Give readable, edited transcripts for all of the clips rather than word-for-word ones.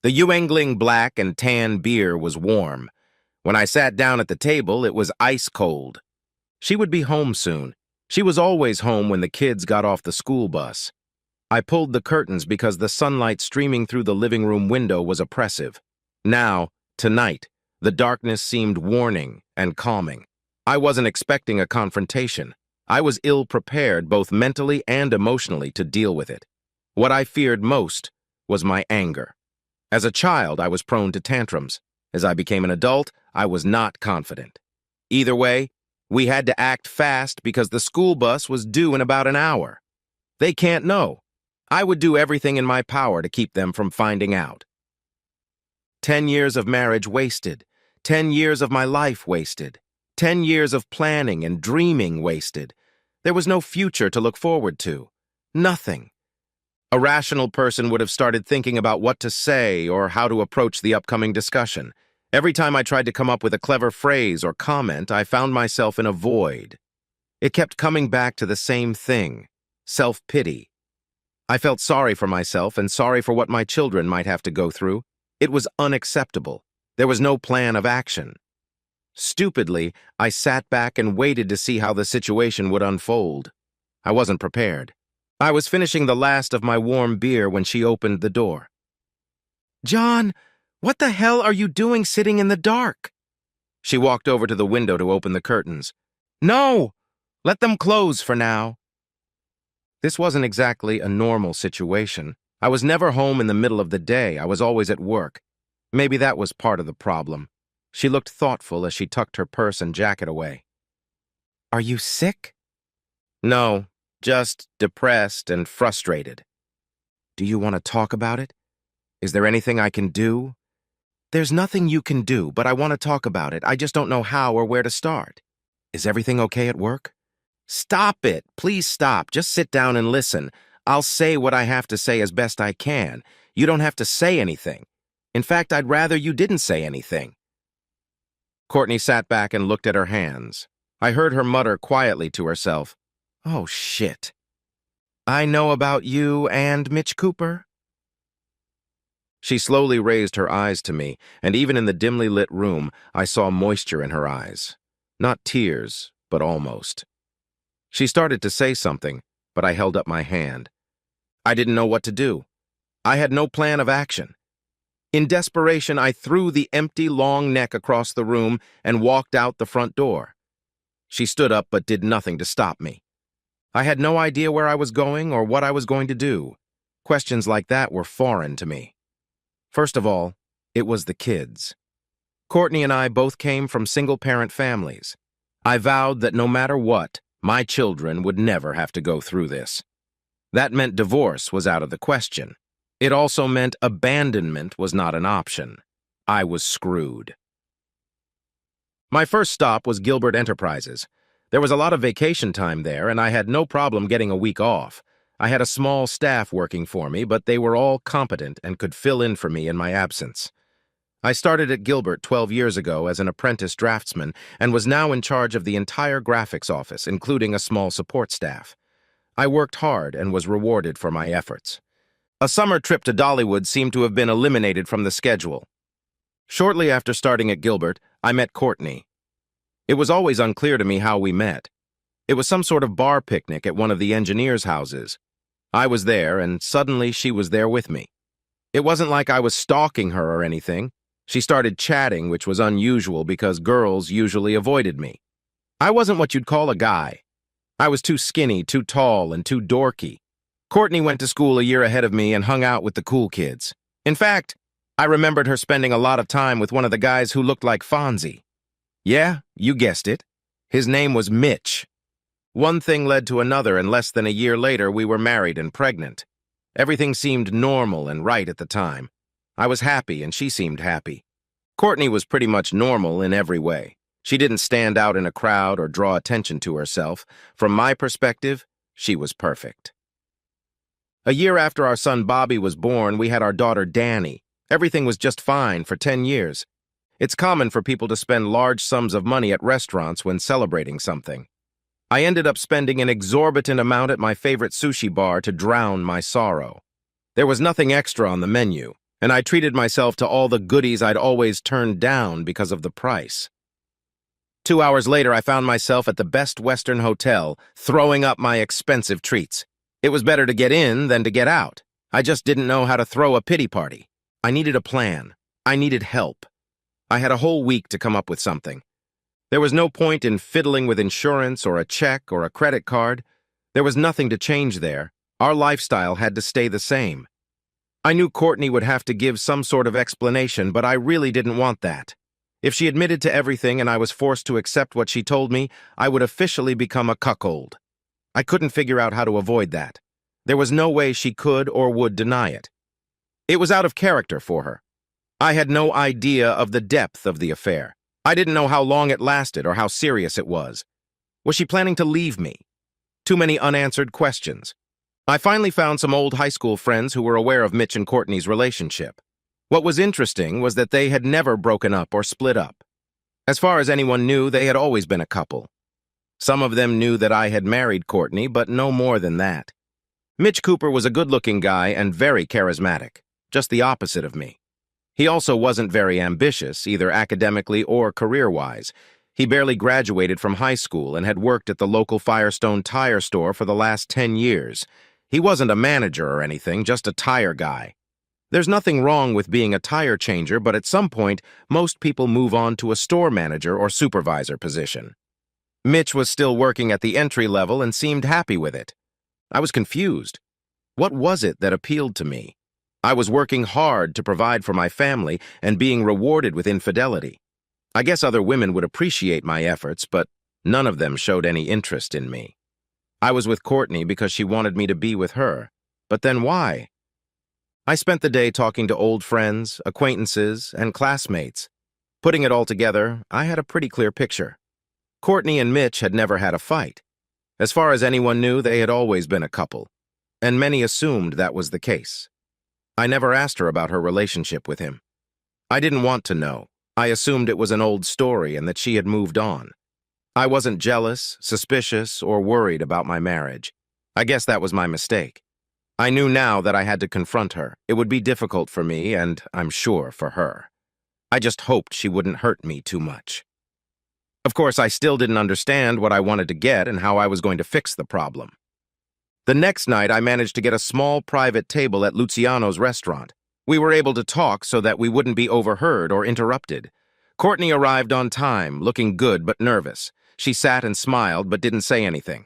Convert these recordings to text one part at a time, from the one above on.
The Yuengling black and tan beer was warm. When I sat down at the table, it was ice cold. She would be home soon. She was always home when the kids got off the school bus. I pulled the curtains because the sunlight streaming through the living room window was oppressive. Now, tonight, the darkness seemed warning and calming. I wasn't expecting a confrontation. I was ill-prepared both mentally and emotionally to deal with it. What I feared most was my anger. As a child, I was prone to tantrums. As I became an adult, I was not confident. Either way, we had to act fast because the school bus was due in about an hour. They can't know. I would do everything in my power to keep them from finding out. 10 years of marriage wasted. 10 years of my life wasted. 10 years of planning and dreaming wasted. There was no future to look forward to. Nothing. A rational person would have started thinking about what to say or how to approach the upcoming discussion. Every time I tried to come up with a clever phrase or comment, I found myself in a void. It kept coming back to the same thing: self-pity. I felt sorry for myself and sorry for what my children might have to go through. It was unacceptable. There was no plan of action. Stupidly, I sat back and waited to see how the situation would unfold. I wasn't prepared. I was finishing the last of my warm beer when she opened the door. "John, what the hell are you doing sitting in the dark?" She walked over to the window to open the curtains. "No! Let them close for now." This wasn't exactly a normal situation. I was never home in the middle of the day. I was always at work. Maybe that was part of the problem. She looked thoughtful as she tucked her purse and jacket away. "Are you sick?" "No, just depressed and frustrated." "Do you want to talk about it? Is there anything I can do?" "There's nothing you can do, but I want to talk about it. I just don't know how or where to start." "Is everything okay at work?" "Stop it. Please stop. Just sit down and listen. I'll say what I have to say as best I can. You don't have to say anything. In fact, I'd rather you didn't say anything." Courtney sat back and looked at her hands. I heard her mutter quietly to herself, "Oh, shit. I know about you and Mitch Cooper." She slowly raised her eyes to me, and even in the dimly lit room, I saw moisture in her eyes. Not tears, but almost. She started to say something, but I held up my hand. I didn't know what to do. I had no plan of action. In desperation, I threw the empty, long neck across the room and walked out the front door. She stood up but did nothing to stop me. I had no idea where I was going or what I was going to do. Questions like that were foreign to me. First of all, it was the kids. Courtney and I both came from single-parent families. I vowed that no matter what, my children would never have to go through this. That meant divorce was out of the question. It also meant abandonment was not an option. I was screwed. My first stop was Gilbert Enterprises. There was a lot of vacation time there, and I had no problem getting a week off. I had a small staff working for me, but they were all competent and could fill in for me in my absence. I started at Gilbert 12 years ago as an apprentice draftsman and was now in charge of the entire graphics office, including a small support staff. I worked hard and was rewarded for my efforts. A summer trip to Dollywood seemed to have been eliminated from the schedule. Shortly after starting at Gilbert, I met Courtney. It was always unclear to me how we met. It was some sort of bar picnic at one of the engineers' houses. I was there, and suddenly she was there with me. It wasn't like I was stalking her or anything. She started chatting, which was unusual because girls usually avoided me. I wasn't what you'd call a guy. I was too skinny, too tall, and too dorky. Courtney went to school a year ahead of me and hung out with the cool kids. In fact, I remembered her spending a lot of time with one of the guys who looked like Fonzie. Yeah, you guessed it. His name was Mitch. One thing led to another, and less than a year later, we were married and pregnant. Everything seemed normal and right at the time. I was happy, and she seemed happy. Courtney was pretty much normal in every way. She didn't stand out in a crowd or draw attention to herself. From my perspective, she was perfect. A year after our son Bobby was born, we had our daughter Danny. Everything was just fine for 10 years. It's common for people to spend large sums of money at restaurants when celebrating something. I ended up spending an exorbitant amount at my favorite sushi bar to drown my sorrow. There was nothing extra on the menu. and I treated myself to all the goodies I'd always turned down because of the price. 2 hours later, I found myself at the Best Western Hotel, throwing up my expensive treats. It was better to get in than to get out. I just didn't know how to throw a pity party. I needed a plan. I needed help. I had a whole week to come up with something. There was no point in fiddling with insurance or a check or a credit card. There was nothing to change there. Our lifestyle had to stay the same. I knew Courtney would have to give some sort of explanation, but I really didn't want that. If she admitted to everything and I was forced to accept what she told me, I would officially become a cuckold. I couldn't figure out how to avoid that. There was no way she could or would deny it. It was out of character for her. I had no idea of the depth of the affair. I didn't know how long it lasted or how serious it was. Was she planning to leave me? Too many unanswered questions. I finally found some old high school friends who were aware of Mitch and Courtney's relationship. What was interesting was that they had never broken up or split up. As far as anyone knew, they had always been a couple. Some of them knew that I had married Courtney, but no more than that. Mitch Cooper was a good-looking guy and very charismatic, just the opposite of me. He also wasn't very ambitious, either academically or career-wise. He barely graduated from high school and had worked at the local Firestone tire store for the last 10 years. He wasn't a manager or anything, just a tire guy. There's nothing wrong with being a tire changer, but at some point, most people move on to a store manager or supervisor position. Mitch was still working at the entry level and seemed happy with it. I was confused. What was it that appealed to me? I was working hard to provide for my family and being rewarded with infidelity. I guess other women would appreciate my efforts, but none of them showed any interest in me. I was with Courtney because she wanted me to be with her. But then why? I spent the day talking to old friends, acquaintances, and classmates. Putting it all together, I had a pretty clear picture. Courtney and Mitch had never had a fight. As far as anyone knew, they had always been a couple, and many assumed that was the case. I never asked her about her relationship with him. I didn't want to know. I assumed it was an old story and that she had moved on. I wasn't jealous, suspicious, or worried about my marriage. I guess that was my mistake. I knew now that I had to confront her. It would be difficult for me, and I'm sure for her. I just hoped she wouldn't hurt me too much. Of course, I still didn't understand what I wanted to get and how I was going to fix the problem. The next night, I managed to get a small private table at Luciano's restaurant. We were able to talk so that we wouldn't be overheard or interrupted. Courtney arrived on time, looking good but nervous. She sat and smiled but didn't say anything.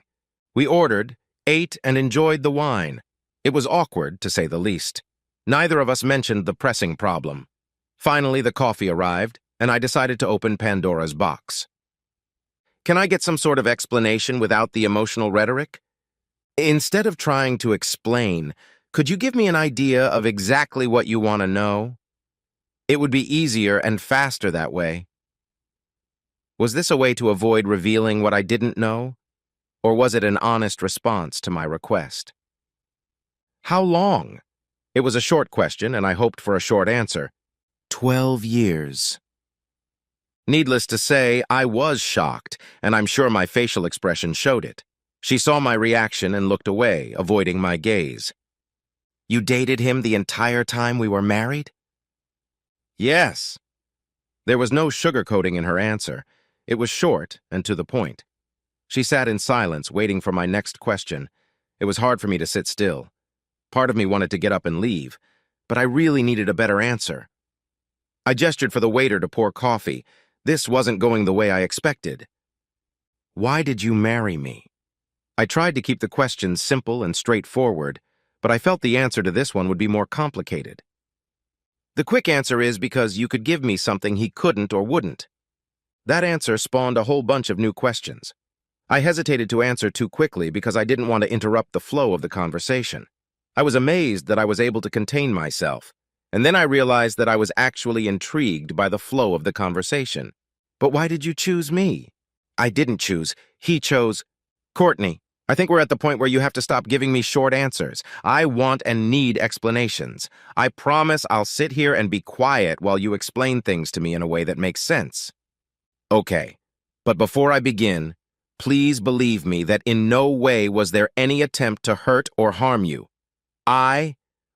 We ordered, ate, and enjoyed the wine. It was awkward, to say the least. Neither of us mentioned the pressing problem. Finally, the coffee arrived, and I decided to open Pandora's box. Can I get some sort of explanation without the emotional rhetoric? Instead of trying to explain, could you give me an idea of exactly what you want to know? It would be easier and faster that way. Was this a way to avoid revealing what I didn't know? Or was it an honest response to my request? How long? It was a short question, and I hoped for a short answer. 12 years. Needless to say, I was shocked, and I'm sure my facial expression showed it. She saw my reaction and looked away, avoiding my gaze. You dated him the entire time we were married? Yes. There was no sugarcoating in her answer. It was short and to the point. She sat in silence, waiting for my next question. It was hard for me to sit still. Part of me wanted to get up and leave, but I really needed a better answer. I gestured for the waiter to pour coffee. This wasn't going the way I expected. Why did you marry me? I tried to keep the questions simple and straightforward, but I felt the answer to this one would be more complicated. The quick answer is because you could give me something he couldn't or wouldn't. That answer spawned a whole bunch of new questions. I hesitated to answer too quickly because I didn't want to interrupt the flow of the conversation. I was amazed that I was able to contain myself, and then I realized that I was actually intrigued by the flow of the conversation. But why did you choose me? I didn't choose. He chose. Courtney, I think we're at the point where you have to stop giving me short answers. I want and need explanations. I promise I'll sit here and be quiet while you explain things to me in a way that makes sense. Okay, but before I begin, please believe me that in no way was there any attempt to hurt or harm you. I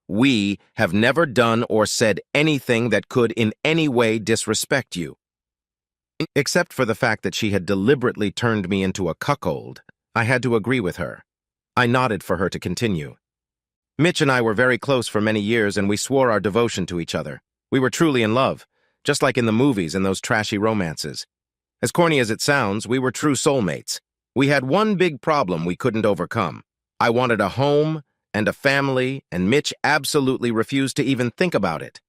We have never done or said anything that could in any way disrespect you. Except for the fact that she had deliberately turned me into a cuckold, I had to agree with her. I nodded for her to continue. Mitch and I were very close for many years, and we swore our devotion to each other. We were truly in love, just like in the movies and those trashy romances. As corny as it sounds, we were true soulmates. We had one big problem we couldn't overcome. I wanted a home and a family, and Mitch absolutely refused to even think about it.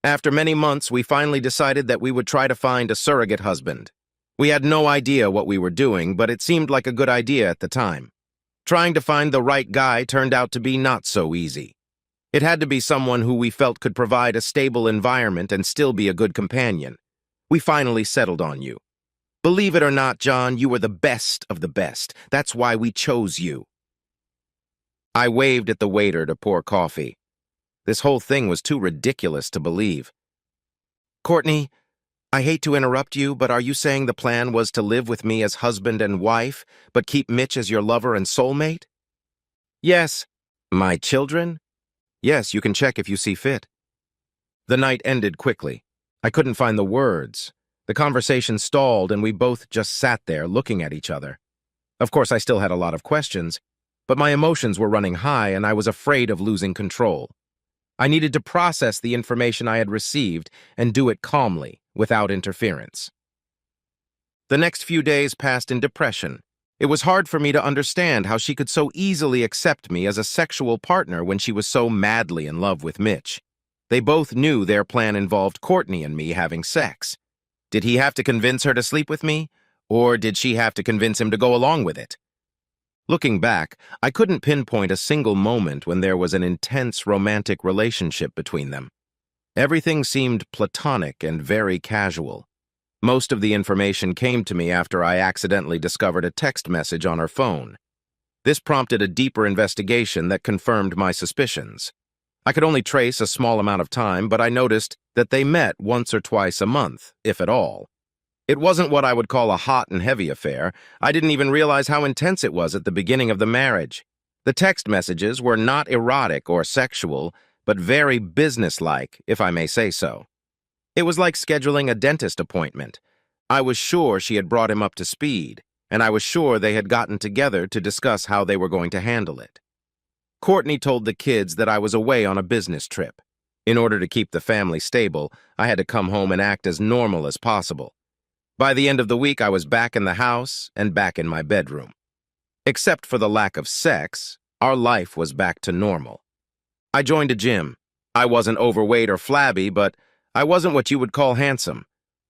After many months, we finally decided that we would try to find a surrogate husband. We had no idea what we were doing, but it seemed like a good idea at the time. Trying to find the right guy turned out to be not so easy. It had to be someone who we felt could provide a stable environment and still be a good companion. We finally settled on you. Believe it or not, John, you were the best of the best. That's why we chose you. I waved at the waiter to pour coffee. This whole thing was too ridiculous to believe. Courtney, I hate to interrupt you, but are you saying the plan was to live with me as husband and wife, but keep Mitch as your lover and soulmate? Yes. My children? Yes, you can check if you see fit. The night ended quickly. I couldn't find the words. The conversation stalled, and we both just sat there looking at each other. Of course, I still had a lot of questions, but my emotions were running high, and I was afraid of losing control. I needed to process the information I had received and do it calmly, without interference. The next few days passed in depression. It was hard for me to understand how she could so easily accept me as a sexual partner when she was so madly in love with Mitch. They both knew their plan involved Courtney and me having sex. Did he have to convince her to sleep with me, or did she have to convince him to go along with it? Looking back, I couldn't pinpoint a single moment when there was an intense romantic relationship between them. Everything seemed platonic and very casual. Most of the information came to me after I accidentally discovered a text message on her phone. This prompted a deeper investigation that confirmed my suspicions. I could only trace a small amount of time, but I noticed that they met once or twice a month, if at all. It wasn't what I would call a hot and heavy affair. I didn't even realize how intense it was at the beginning of the marriage. The text messages were not erotic or sexual, but very businesslike, if I may say so. It was like scheduling a dentist appointment. I was sure she had brought him up to speed, and I was sure they had gotten together to discuss how they were going to handle it. Courtney told the kids that I was away on a business trip. In order to keep the family stable, I had to come home and act as normal as possible. By the end of the week, I was back in the house and back in my bedroom. Except for the lack of sex, our life was back to normal. I joined a gym. I wasn't overweight or flabby, but I wasn't what you would call handsome.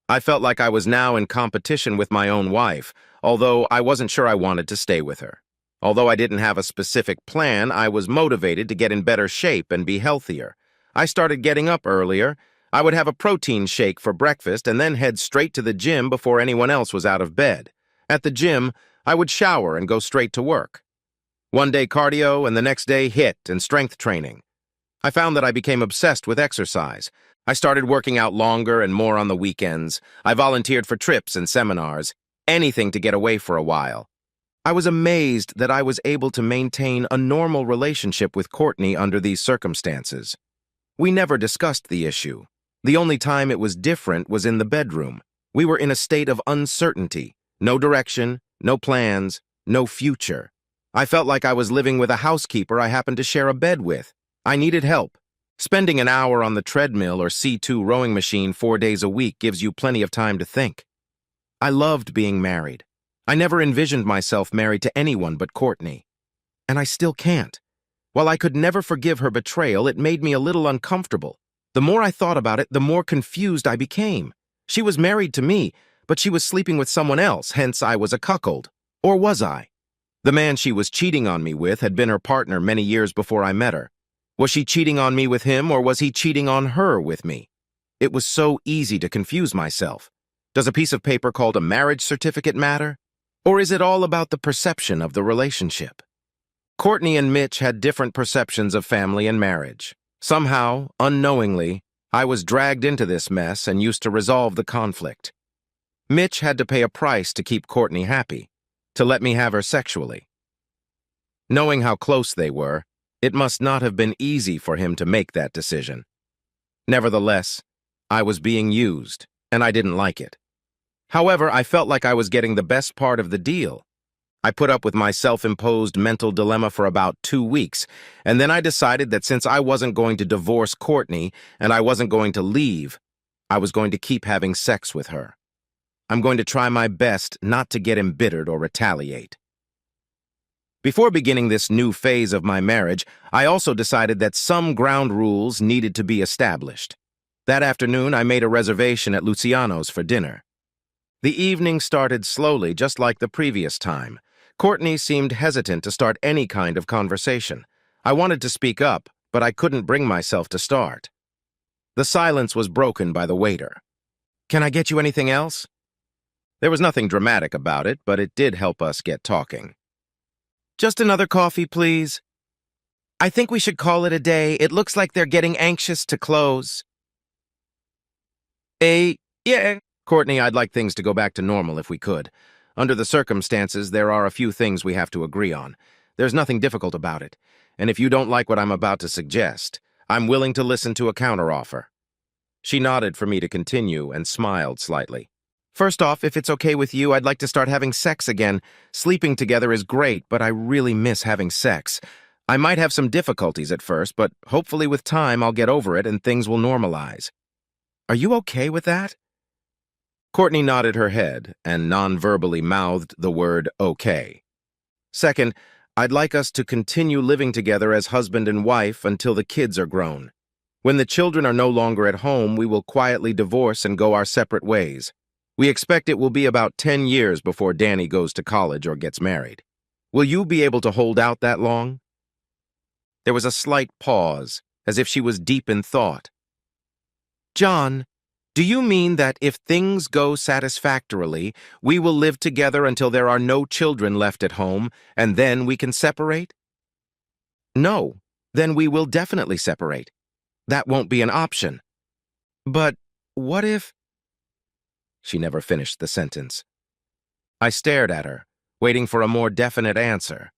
I felt like I was now in competition with my own wife, although I wasn't sure I wanted to stay with her. Although I didn't have a specific plan, I was motivated to get in better shape and be healthier. I started getting up earlier. I would have a protein shake for breakfast and then head straight to the gym before anyone else was out of bed. At the gym, I would shower and go straight to work. One day cardio and the next day HIIT and strength training. I found that I became obsessed with exercise. I started working out longer and more on the weekends. I volunteered for trips and seminars, anything to get away for a while. I was amazed that I was able to maintain a normal relationship with Courtney under these circumstances. We never discussed the issue. The only time it was different was in the bedroom. We were in a state of uncertainty. No direction, no plans, no future. I felt like I was living with a housekeeper I happened to share a bed with. I needed help. Spending an hour on the treadmill or C2 rowing machine 4 days a week gives you plenty of time to think. I loved being married. I never envisioned myself married to anyone but Courtney. And I still can't. While I could never forgive her betrayal, it made me a little uncomfortable. The more I thought about it, the more confused I became. She was married to me, but she was sleeping with someone else, hence I was a cuckold. Or was I? The man she was cheating on me with had been her partner many years before I met her. Was she cheating on me with him, or was he cheating on her with me? It was so easy to confuse myself. Does a piece of paper called a marriage certificate matter? Or is it all about the perception of the relationship? Courtney and Mitch had different perceptions of family and marriage. Somehow, unknowingly, I was dragged into this mess and used to resolve the conflict. Mitch had to pay a price to keep Courtney happy, to let me have her sexually. Knowing how close they were, It must not have been easy for him to make that decision. Nevertheless, I was being used, and I didn't like it. However, I felt like I was getting the best part of the deal. I put up with my self-imposed mental dilemma for about 2 weeks, and then I decided that since I wasn't going to divorce Courtney and I wasn't going to leave, I was going to keep having sex with her. I'm going to try my best not to get embittered or retaliate. Before beginning this new phase of my marriage, I also decided that some ground rules needed to be established. That afternoon, I made a reservation at Luciano's for dinner. The evening started slowly, just like the previous time. Courtney seemed hesitant to start any kind of conversation. I wanted to speak up, but I couldn't bring myself to start. The silence was broken by the waiter. "Can I get you anything else?" There was nothing dramatic about it, but it did help us get talking. "Just another coffee, please." "I think we should call it a day. It looks like they're getting anxious to close." Yeah. Courtney, I'd like things to go back to normal if we could. Under the circumstances, there are a few things we have to agree on. There's nothing difficult about it. And if you don't like what I'm about to suggest, I'm willing to listen to a counteroffer. She nodded for me to continue and smiled slightly. "First off, if it's okay with you, I'd like to start having sex again. Sleeping together is great, but I really miss having sex. I might have some difficulties at first, but hopefully with time I'll get over it and things will normalize. Are you okay with that?" Courtney nodded her head and non-verbally mouthed the word okay. "Second, I'd like us to continue living together as husband and wife until the kids are grown. When the children are no longer at home, we will quietly divorce and go our separate ways. We expect it will be about 10 years before Danny goes to college or gets married. Will you be able to hold out that long?" There was a slight pause, as if she was deep in thought. "John, do you mean that if things go satisfactorily, we will live together until there are no children left at home, and then we can separate?" "No, then we will definitely separate. That won't be an option." "But what if—" She never finished the sentence. I stared at her, waiting for a more definite answer.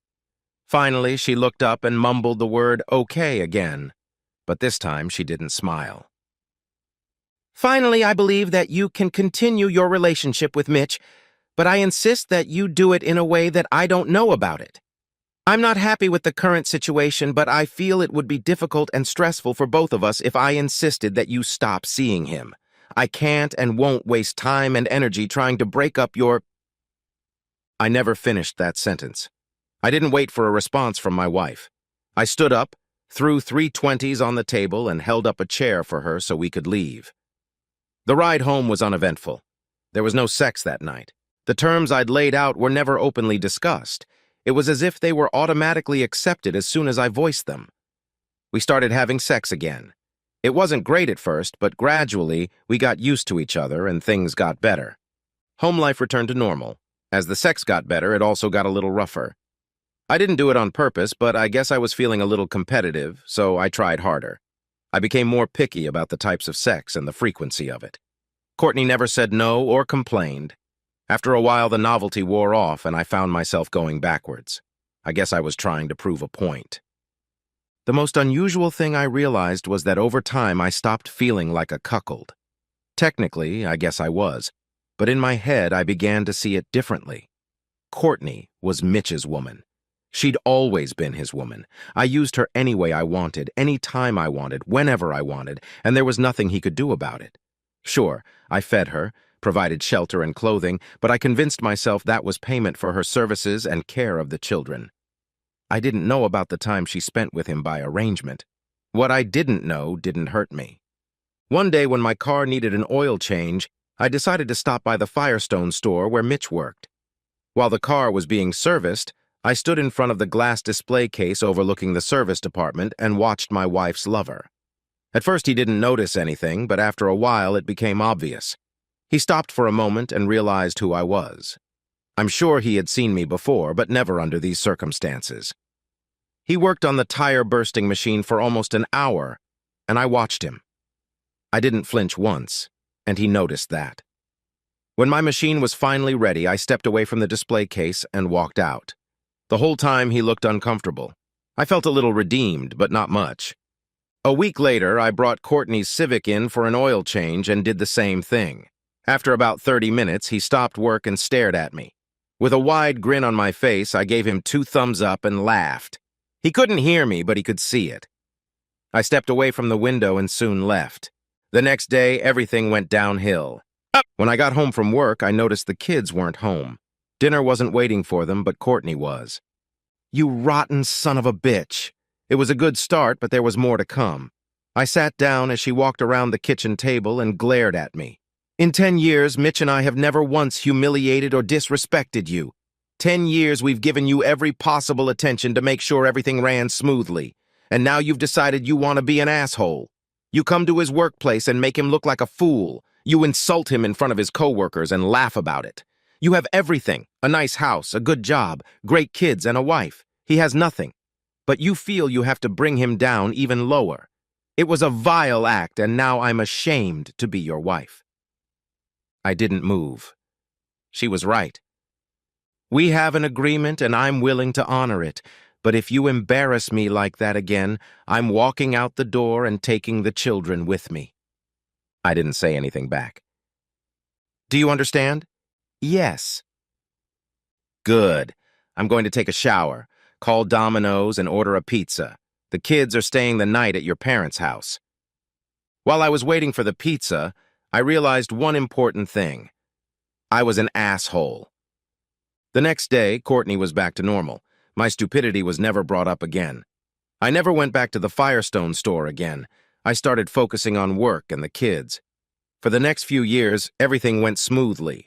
Finally, she looked up and mumbled the word okay again, but this time she didn't smile. "Finally, I believe that you can continue your relationship with Mitch, but I insist that you do it in a way that I don't know about it. I'm not happy with the current situation, but I feel it would be difficult and stressful for both of us if I insisted that you stop seeing him. I can't and won't waste time and energy trying to break up your—" I never finished that sentence. I didn't wait for a response from my wife. I stood up, threw 3 20s on the table, and held up a chair for her so we could leave. The ride home was uneventful. There was no sex that night. The terms I'd laid out were never openly discussed. It was as if they were automatically accepted as soon as I voiced them. We started having sex again. It wasn't great at first, but gradually we got used to each other and things got better. Home life returned to normal. As the sex got better, it also got a little rougher. I didn't do it on purpose, but I guess I was feeling a little competitive, so I tried harder. I became more picky about the types of sex and the frequency of it. Courtney never said no or complained. After a while, the novelty wore off and I found myself going backwards. I guess I was trying to prove a point. The most unusual thing I realized was that over time I stopped feeling like a cuckold. Technically, I guess I was, but in my head I began to see it differently. Courtney was Mitch's woman. She'd always been his woman. I used her any way I wanted, any time I wanted, whenever I wanted, and there was nothing he could do about it. Sure, I fed her, provided shelter and clothing, but I convinced myself that was payment for her services and care of the children. I didn't know about the time she spent with him by arrangement. What I didn't know didn't hurt me. One day when my car needed an oil change, I decided to stop by the Firestone store where Mitch worked. While the car was being serviced, I stood in front of the glass display case overlooking the service department and watched my wife's lover. At first he didn't notice anything, but after a while it became obvious. He stopped for a moment and realized who I was. I'm sure he had seen me before, but never under these circumstances. He worked on the tire bursting machine for almost an hour, and I watched him. I didn't flinch once, and he noticed that. When my machine was finally ready, I stepped away from the display case and walked out. The whole time he looked uncomfortable. I felt a little redeemed, but not much. A week later, I brought Courtney's Civic in for an oil change and did the same thing. After about 30 minutes, he stopped work and stared at me. With a wide grin on my face, I gave him 2 thumbs up and laughed. He couldn't hear me, but he could see it. I stepped away from the window and soon left. The next day, everything went downhill. When I got home from work, I noticed the kids weren't home. Dinner wasn't waiting for them, but Courtney was. "You rotten son of a bitch." It was a good start, but there was more to come. I sat down as she walked around the kitchen table and glared at me. "In 10 years, Mitch and I have never once humiliated or disrespected you. 10 years we've given you every possible attention to make sure everything ran smoothly. And now you've decided you want to be an asshole. You come to his workplace and make him look like a fool. You insult him in front of his coworkers and laugh about it. You have everything, a nice house, a good job, great kids, and a wife. He has nothing. But you feel you have to bring him down even lower. It was a vile act, and now I'm ashamed to be your wife." I didn't move. She was right. "We have an agreement, and I'm willing to honor it. But if you embarrass me like that again, I'm walking out the door and taking the children with me." I didn't say anything back. "Do you understand?" "Yes." "Good. I'm going to take a shower, call Domino's, and order a pizza. The kids are staying the night at your parents' house." While I was waiting for the pizza, I realized one important thing. I was an asshole. The next day, Courtney was back to normal. My stupidity was never brought up again. I never went back to the Firestone store again. I started focusing on work and the kids. For the next few years, everything went smoothly.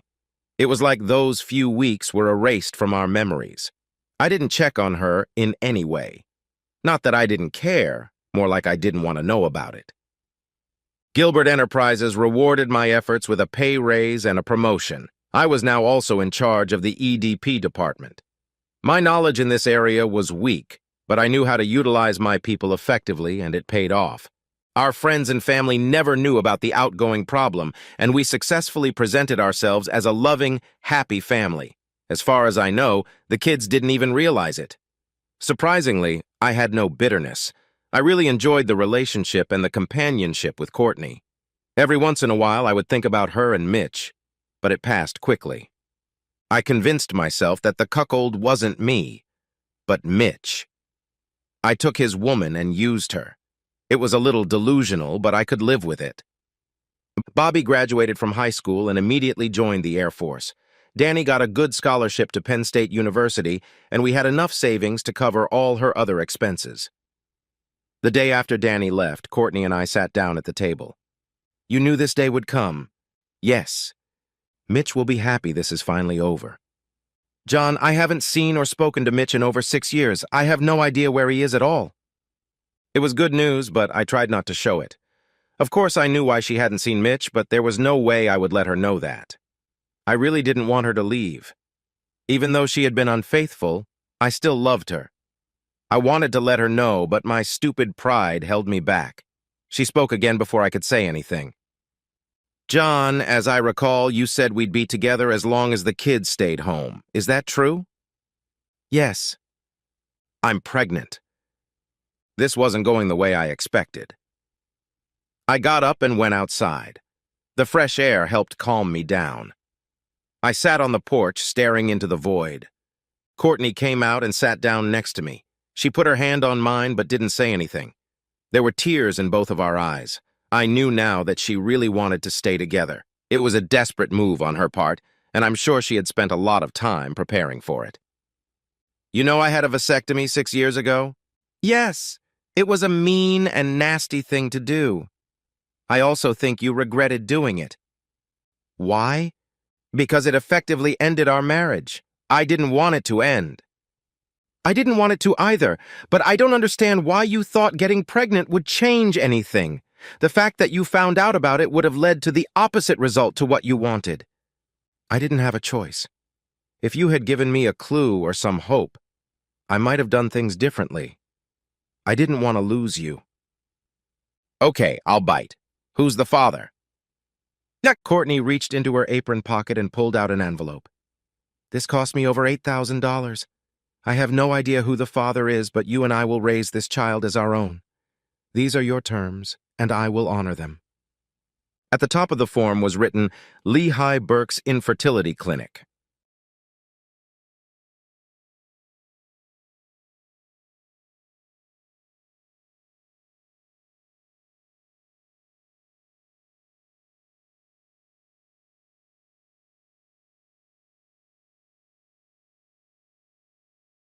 It was like those few weeks were erased from our memories. I didn't check on her in any way. Not that I didn't care, more like I didn't want to know about it. Gilbert Enterprises rewarded my efforts with a pay raise and a promotion. I was now also in charge of the EDP department. My knowledge in this area was weak, but I knew how to utilize my people effectively, and it paid off. Our friends and family never knew about the outgoing problem, and we successfully presented ourselves as a loving, happy family. As far as I know, the kids didn't even realize it. Surprisingly, I had no bitterness. I really enjoyed the relationship and the companionship with Courtney. Every once in a while, I would think about her and Mitch, but it passed quickly. I convinced myself that the cuckold wasn't me, but Mitch. I took his woman and used her. It was a little delusional, but I could live with it. Bobby graduated from high school and immediately joined the Air Force. Danny got a good scholarship to Penn State University, and we had enough savings to cover all her other expenses. The day after Danny left, Courtney and I sat down at the table. "You knew this day would come." "Yes. Mitch will be happy this is finally over." "John, I haven't seen or spoken to Mitch in over 6 years. I have no idea where he is at all." It was good news, but I tried not to show it. Of course, I knew why she hadn't seen Mitch, but there was no way I would let her know that. I really didn't want her to leave. Even though she had been unfaithful, I still loved her. I wanted to let her know, but my stupid pride held me back. She spoke again before I could say anything. "John, as I recall, you said we'd be together as long as the kids stayed home. Is that true?" "Yes." "I'm pregnant." This wasn't going the way I expected. I got up and went outside. The fresh air helped calm me down. I sat on the porch, staring into the void. Courtney came out and sat down next to me. She put her hand on mine but didn't say anything. There were tears in both of our eyes. I knew now that she really wanted to stay together. It was a desperate move on her part, and I'm sure she had spent a lot of time preparing for it. "You know I had a vasectomy 6 years ago?" "Yes. It was a mean and nasty thing to do. I also think you regretted doing it." "Why?" "Because it effectively ended our marriage. I didn't want it to end." "I didn't want it to either, but I don't understand why you thought getting pregnant would change anything. The fact that you found out about it would have led to the opposite result to what you wanted." "I didn't have a choice. If you had given me a clue or some hope, I might have done things differently. I didn't want to lose you." "Okay, I'll bite. Who's the father?" Courtney reached into her apron pocket and pulled out an envelope. "This cost me over $8,000. I have no idea who the father is, but you and I will raise this child as our own. These are your terms, and I will honor them. At the top of the form was written, Lehigh Burke's Infertility Clinic.